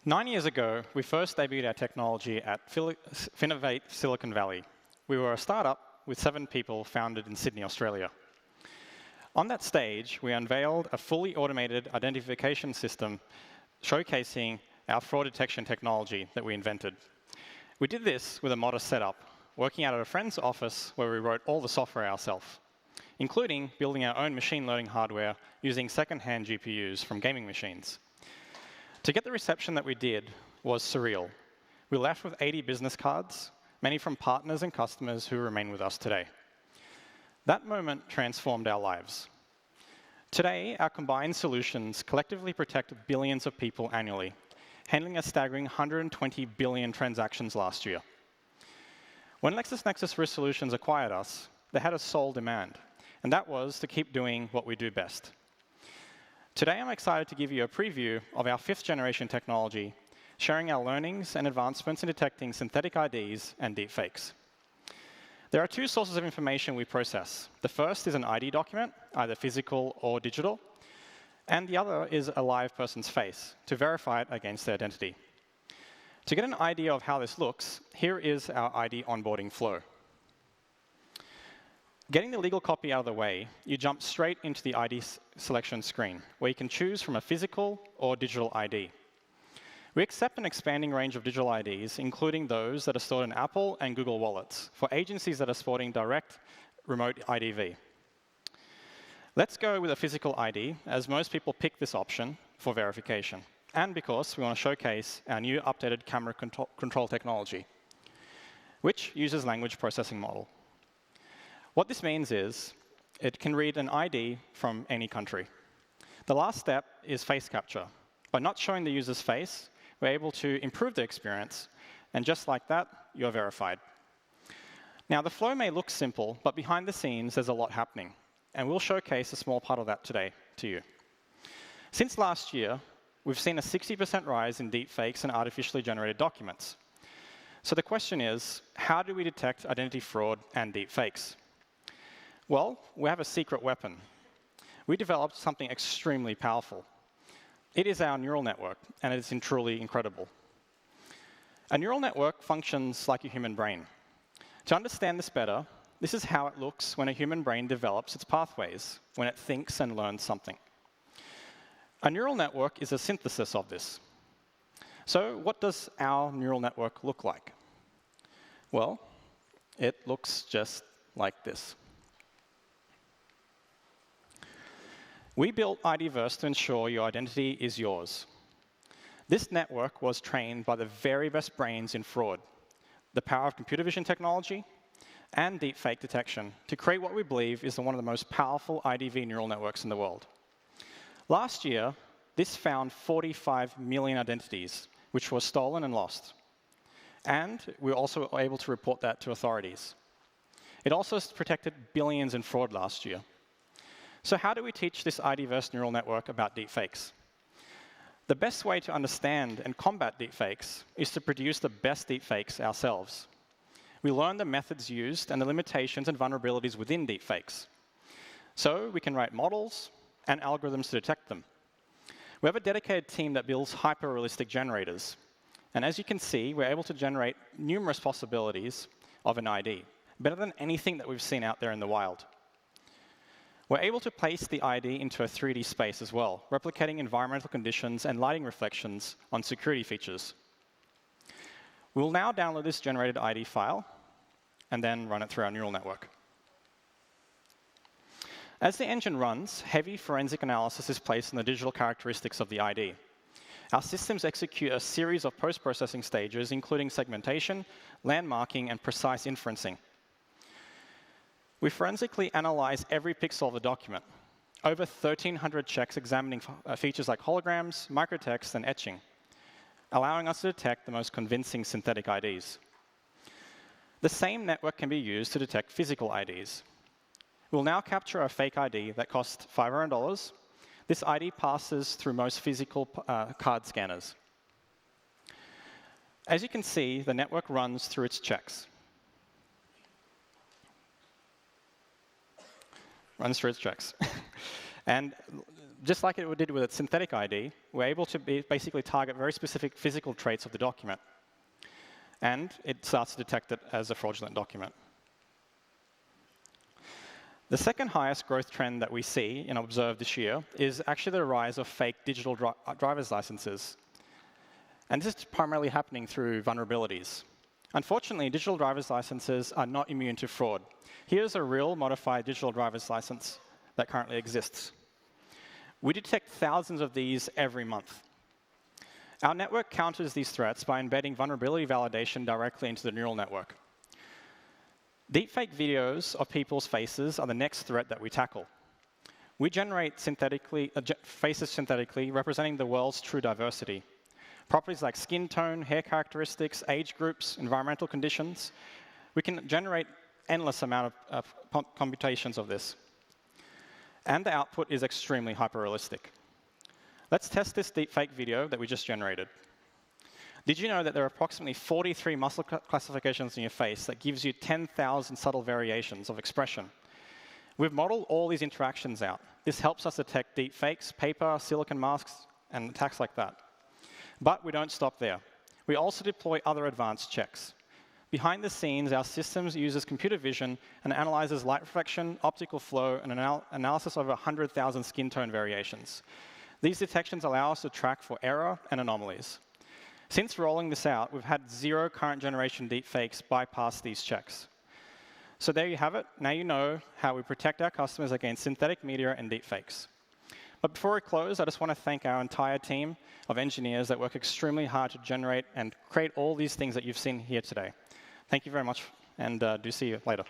9 years ago, we first debuted our technology at Finovate, Silicon Valley. We were a startup with 7 people founded in Sydney, Australia. On that stage, we unveiled a fully automated identification system showcasing our fraud detection technology that we invented. We did this with a modest setup, working out at a friend's office where we wrote all the software ourselves, including building our own machine learning hardware using second-hand GPUs from gaming machines. To get the reception that we did was surreal. We left with 80 business cards, many from partners and customers who remain with us today. That moment transformed our lives. Today, our combined solutions collectively protect billions of people annually, handling a staggering 120 billion transactions last year. When LexisNexis Risk Solutions acquired us, they had a sole demand, and that was to keep doing what we do best. Today, I'm excited to give you a preview of our 5th-generation technology, sharing our learnings and advancements in detecting synthetic IDs and deepfakes. There are 2 sources of information we process. The first is an ID document, either physical or digital, and the other is a live person's face to verify it against their identity. To get an idea of how this looks, here is our ID onboarding flow. Getting the legal copy out of the way, you jump straight into the ID selection screen, where you can choose from a physical or digital ID. We accept an expanding range of digital IDs, including those that are stored in Apple and Google wallets, for agencies that are sporting direct remote IDV. Let's go with a physical ID, as most people pick this option for verification, and because we want to showcase our new updated camera control technology, which uses language processing model. What this means is it can read an ID from any country. The last step is face capture. By not showing the user's face, we're able to improve the experience, and just like that, you're verified. Now, the flow may look simple, but behind the scenes, there's a lot happening, and we'll showcase a small part of that today to you. Since last year, we've seen a 60% rise in deepfakes and artificially generated documents. So the question is, how do we detect identity fraud and deepfakes? Well, we have a secret weapon. We developed something extremely powerful. It is our neural network, and it's truly incredible. A neural network functions like a human brain. To understand this better, this is how it looks when a human brain develops its pathways, when it thinks and learns something. A neural network is a synthesis of this. So what does our neural network look like? Well, it looks just like this. We built IDverse to ensure your identity is yours. This network was trained by the very best brains in fraud, the power of computer vision technology, and deepfake detection to create what we believe is one of the most powerful IDV neural networks in the world. Last year, this found 45 million identities, which were stolen and lost. And we were also able to report that to authorities. It also protected billions in fraud last year. So how do we teach this IDverse neural network about deepfakes? The best way to understand and combat deepfakes is to produce the best deepfakes ourselves. We learn the methods used and the limitations and vulnerabilities within deepfakes. So we can write models and algorithms to detect them. We have a dedicated team that builds hyper-realistic generators. And as you can see, we're able to generate numerous possibilities of an ID, better than anything that we've seen out there in the wild. We're able to place the ID into a 3D space as well, replicating environmental conditions and lighting reflections on security features. We'll now download this generated ID file and then run it through our neural network. As the engine runs, heavy forensic analysis is placed on the digital characteristics of the ID. Our systems execute a series of post-processing stages, including segmentation, landmarking, and precise inferencing. We forensically analyze every pixel of the document, over 1,300 checks examining features like holograms, microtext, and etching, allowing us to detect the most convincing synthetic IDs. The same network can be used to detect physical IDs. We'll now capture a fake ID that costs $500. This ID passes through most physical card scanners. As you can see, the network runs through its checks. And just like it did with its synthetic ID, we're able to basically target very specific physical traits of the document. And it starts to detect it as a fraudulent document. The second highest growth trend that we see and observe this year is actually the rise of fake digital driver's licenses. And this is primarily happening through vulnerabilities. Unfortunately, digital driver's licenses are not immune to fraud. Here's a real modified digital driver's license that currently exists. We detect thousands of these every month. Our network counters these threats by embedding vulnerability validation directly into the neural network. Deepfake videos of people's faces are the next threat that we tackle. We generate faces synthetically, representing the world's true diversity. Properties like skin tone, hair characteristics, age groups, environmental conditions. We can generate endless amount of computations of this. And the output is extremely hyperrealistic. Let's test this deepfake video that we just generated. Did you know that there are approximately 43 muscle classifications in your face that gives you 10,000 subtle variations of expression? We've modeled all these interactions out. This helps us detect deepfakes, paper, silicon masks, and attacks like that. But we don't stop there. We also deploy other advanced checks. Behind the scenes, our systems uses computer vision and analyzes light reflection, optical flow, and analysis of 100,000 skin tone variations. These detections allow us to track for error and anomalies. Since rolling this out, we've had 0 current generation deepfakes bypass these checks. So there you have it. Now you know how we protect our customers against synthetic media and deepfakes. But before we close, I just want to thank our entire team of engineers that work extremely hard to generate and create all these things that you've seen here today. Thank you very much, and do see you later.